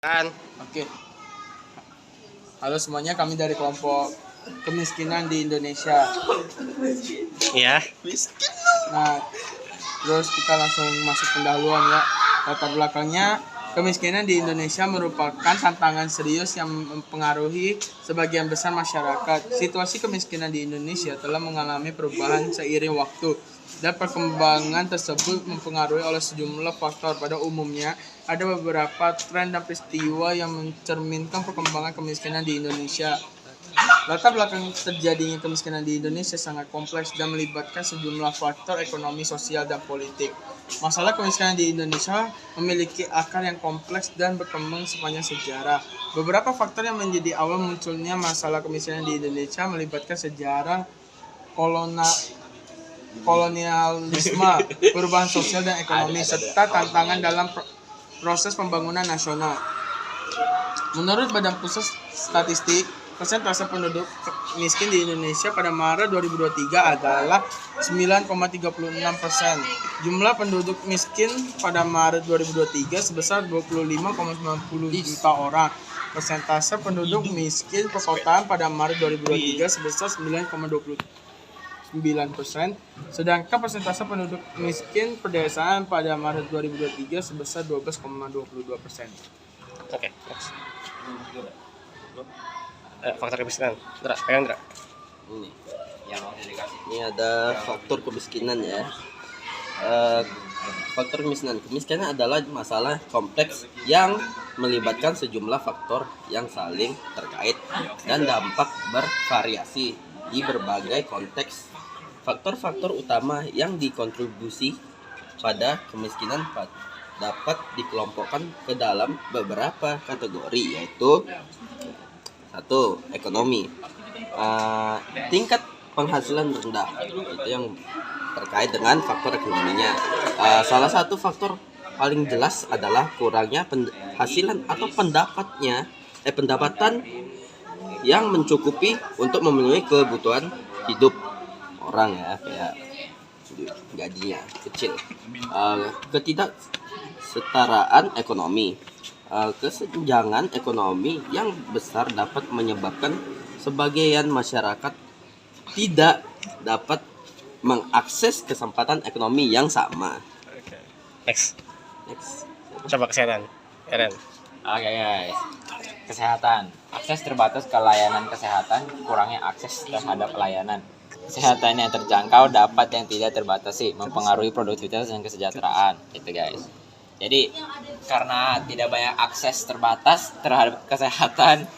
Oke. Halo semuanya, kami dari kelompok kemiskinan di Indonesia. Iya. Nah, terus kita langsung masuk pendahuluan ya. Latar belakangnya, kemiskinan di Indonesia merupakan tantangan serius yang mempengaruhi sebagian besar masyarakat. Situasi kemiskinan di Indonesia telah mengalami perubahan seiring waktu, dan perkembangan tersebut mempengaruhi oleh sejumlah faktor. Pada umumnya, ada beberapa tren dan peristiwa yang mencerminkan perkembangan kemiskinan di Indonesia. Latar belakang terjadinya kemiskinan di Indonesia sangat kompleks dan melibatkan sejumlah faktor ekonomi, sosial, dan politik. Masalah kemiskinan di Indonesia memiliki akar yang kompleks dan berkembang sepanjang sejarah. Beberapa faktor yang menjadi awal munculnya masalah kemiskinan di Indonesia melibatkan sejarah kolonialisme, perubahan sosial dan ekonomi, serta tantangan dalam proses pembangunan nasional. Menurut Badan Pusat Statistik, persentase penduduk miskin di Indonesia pada Maret 2023 adalah 9,36%. Jumlah penduduk miskin pada Maret 2023 sebesar 25,90 juta orang. Persentase penduduk miskin perkotaan pada Maret 2023 sebesar 9,29%, sedangkan persentase penduduk miskin pedesaan pada Maret 2023 sebesar 12,22%. Oke. Faktor kemiskinan. Pegang Dra. Ini ada faktor kemiskinan ya. Faktor kemiskinan adalah masalah kompleks yang melibatkan sejumlah faktor yang saling terkait dan dampak bervariasi di berbagai konteks. Faktor-faktor utama yang dikontribusi pada kemiskinan dapat dikelompokkan ke dalam beberapa kategori, yaitu 1. Ekonomi. Tingkat penghasilan rendah, itu yang terkait dengan faktor ekonominya. Salah satu faktor paling jelas adalah kurangnya penghasilan atau pendapatan yang mencukupi untuk memenuhi kebutuhan hidup orang ya, kayak gajinya kecil. Ketidaksetaraan ekonomi. Kesenjangan ekonomi yang besar dapat menyebabkan sebagian masyarakat tidak dapat mengakses kesempatan ekonomi yang sama. Next. Coba kesehatan. Eren. Oke guys, kesehatan. Akses terbatas ke layanan kesehatan, kurangnya akses terhadap pelayanan kesehatan yang terjangkau dapat yang tidak terbatasi mempengaruhi produktivitas dan kesejahteraan. Itu guys. Jadi karena tidak banyak akses terbatas terhadap kesehatan,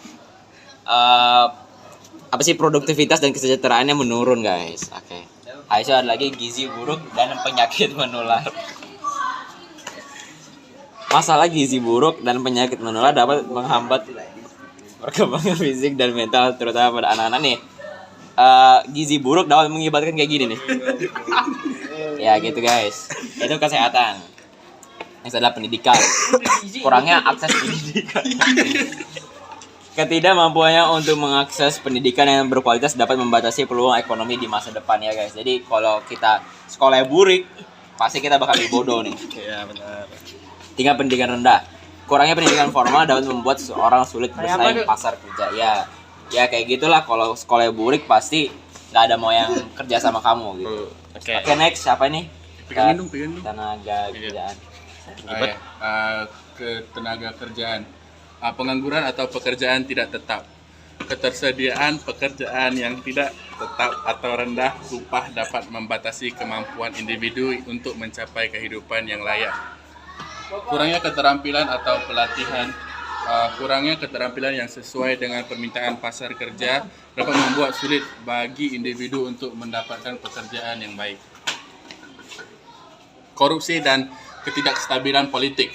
produktivitas dan kesejahteraannya menurun guys. Oke. Habis itu ada lagi gizi buruk dan penyakit menular. Masalah gizi buruk dan penyakit menular dapat menghambat perkembangan fisik dan mental, terutama pada anak-anak nih. Gizi buruk dapat mengakibatkan kayak gini nih. Ya gitu guys. Itu kesehatan. Yang adalah pendidikan. Kurangnya akses pendidikan. Ketidakmampuannya untuk mengakses pendidikan yang berkualitas dapat membatasi peluang ekonomi di masa depan ya guys. Jadi kalau kita sekolah burik, pasti kita bakal bodoh nih. Iya benar. Tingkat pendidikan rendah. Kurangnya pendidikan formal dapat membuat seorang sulit bersaing pasar kerja. Ya kayak gitulah, kalau sekolah burik pasti nggak ada mau yang kerja sama kamu gitu. Oke, next siapa ini? Pegangin dong. Tenaga kerjaan. Ketenaga kerjaan, pengangguran atau pekerjaan tidak tetap, ketersediaan pekerjaan yang tidak tetap atau rendah upah dapat membatasi kemampuan individu untuk mencapai kehidupan yang layak. Kurangnya keterampilan atau pelatihan, kurangnya keterampilan yang sesuai dengan permintaan pasar kerja dapat membuat sulit bagi individu untuk mendapatkan pekerjaan yang baik. Korupsi dan ketidakstabilan politik.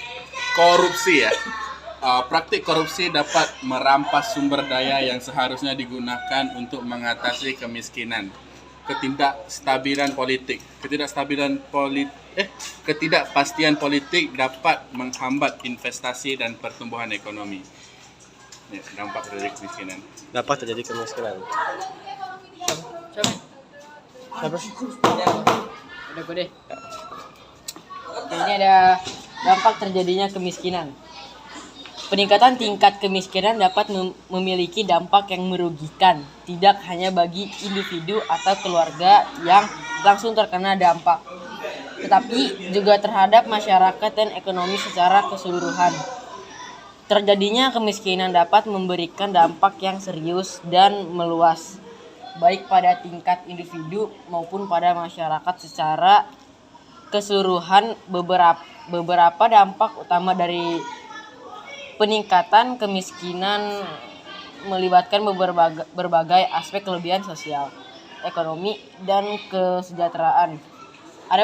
Korupsi ya. Praktik korupsi dapat merampas sumber daya yang seharusnya digunakan untuk mengatasi kemiskinan. Ketidakpastian politik dapat menghambat investasi dan pertumbuhan ekonomi. Ya, dampak dari kemiskinan. Dapat terjadi kemiskinan. Siapa sih? Udah gue deh. Ini ada dampak terjadinya kemiskinan. Peningkatan tingkat kemiskinan dapat memiliki dampak yang merugikan, tidak hanya bagi individu atau keluarga yang langsung terkena dampak, tetapi juga terhadap masyarakat dan ekonomi secara keseluruhan. Terjadinya kemiskinan dapat memberikan dampak yang serius dan meluas, baik pada tingkat individu maupun pada masyarakat secara keseluruhan. Beberapa dampak utama dari peningkatan kemiskinan melibatkan berbagai aspek kelebihan sosial, ekonomi, dan kesejahteraan. Ada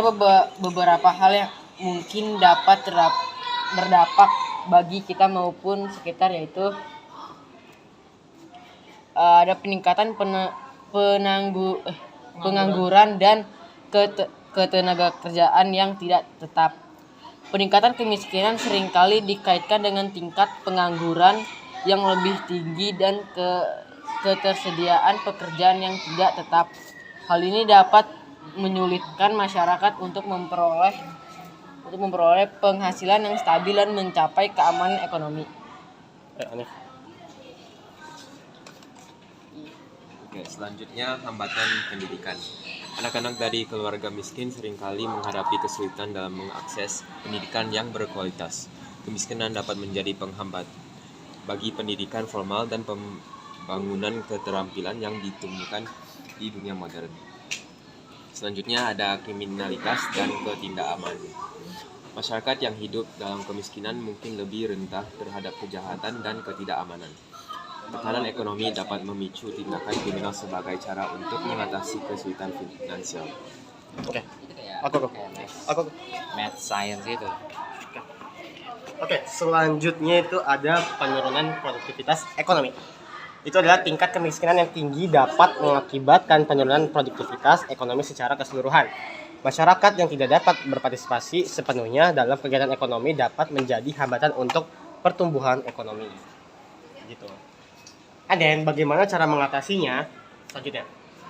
beberapa hal yang mungkin dapat berdampak bagi kita maupun sekitar, yaitu ada peningkatan pengangguran dan ketenaga kerjaan yang tidak tetap. Peningkatan kemiskinan seringkali dikaitkan dengan tingkat pengangguran yang lebih tinggi dan ketersediaan pekerjaan yang tidak tetap. Hal ini dapat menyulitkan masyarakat untuk memperoleh penghasilan yang stabil dan mencapai keamanan ekonomi. Oke, selanjutnya hambatan pendidikan. Anak-anak dari keluarga miskin seringkali menghadapi kesulitan dalam mengakses pendidikan yang berkualitas. Kemiskinan dapat menjadi penghambat bagi pendidikan formal dan pembangunan keterampilan yang ditumbuhkan di dunia modern. Selanjutnya ada kriminalitas dan ketidakamanan. Masyarakat yang hidup dalam kemiskinan mungkin lebih rentan terhadap kejahatan dan ketidakamanan. Tekanan ekonomi dapat memicu tindakan kriminal sebagai cara untuk mengatasi kesulitan finansial. Aku Math science itu. Oke, selanjutnya itu ada penurunan produktivitas ekonomi. Itu adalah tingkat kemiskinan yang tinggi dapat mengakibatkan penurunan produktivitas ekonomi secara keseluruhan. Masyarakat yang tidak dapat berpartisipasi sepenuhnya dalam kegiatan ekonomi dapat menjadi hambatan untuk pertumbuhan ekonomi. Gitu. Dan bagaimana cara mengatasinya? Selanjutnya.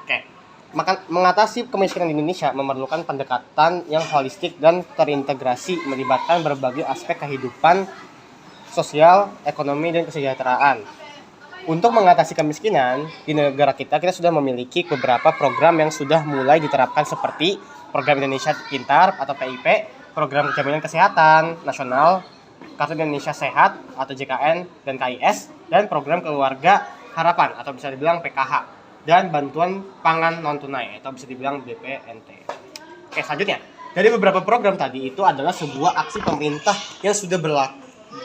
Oke. Mengatasi kemiskinan di Indonesia memerlukan pendekatan yang holistik dan terintegrasi melibatkan berbagai aspek kehidupan sosial, ekonomi, dan kesejahteraan. Untuk mengatasi kemiskinan di negara kita sudah memiliki beberapa program yang sudah mulai diterapkan seperti Program Indonesia Pintar atau PIP, Program Jaminan Kesehatan Nasional, Kartu Indonesia Sehat atau JKN dan KIS, dan Program Keluarga Harapan atau bisa dibilang PKH, dan Bantuan Pangan Non-Tunai atau bisa dibilang BPNT. Oke, selanjutnya. Dari beberapa program tadi itu adalah sebuah aksi pemerintah yang sudah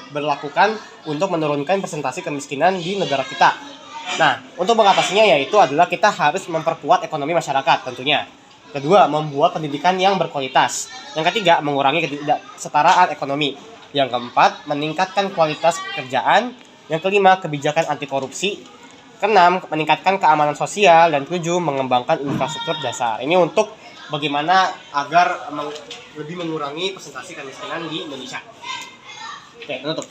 berlakukan untuk menurunkan presentasi kemiskinan di negara kita. Nah, untuk mengatasinya yaitu adalah kita harus memperkuat ekonomi masyarakat tentunya. Kedua, membuat pendidikan yang berkualitas. Yang ketiga, mengurangi ketidaksetaraan ekonomi. Yang keempat, meningkatkan kualitas pekerjaan. Yang kelima, kebijakan anti korupsi. Keenam, meningkatkan keamanan sosial. Dan ketujuh, mengembangkan infrastruktur dasar. Ini untuk bagaimana agar lebih mengurangi presentasi kemiskinan di Indonesia. Oke, penutup.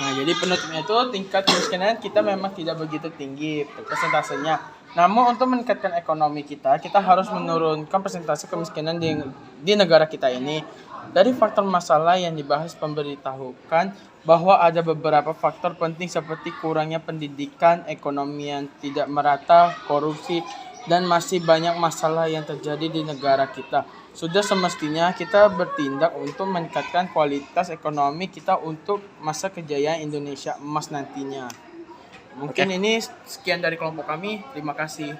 Nah, jadi penutupnya itu tingkat kemiskinan kita memang tidak begitu tinggi persentasenya. Namun untuk meningkatkan ekonomi kita harus menurunkan persentase kemiskinan di negara kita ini. Dari faktor masalah yang dibahas pemberitahukan bahwa ada beberapa faktor penting seperti kurangnya pendidikan, ekonomi yang tidak merata, korupsi, dan masih banyak masalah yang terjadi di negara kita. Sudah semestinya kita bertindak untuk meningkatkan kualitas ekonomi kita untuk masa kejayaan Indonesia emas nantinya. Mungkin ini sekian dari kelompok kami. Terima kasih.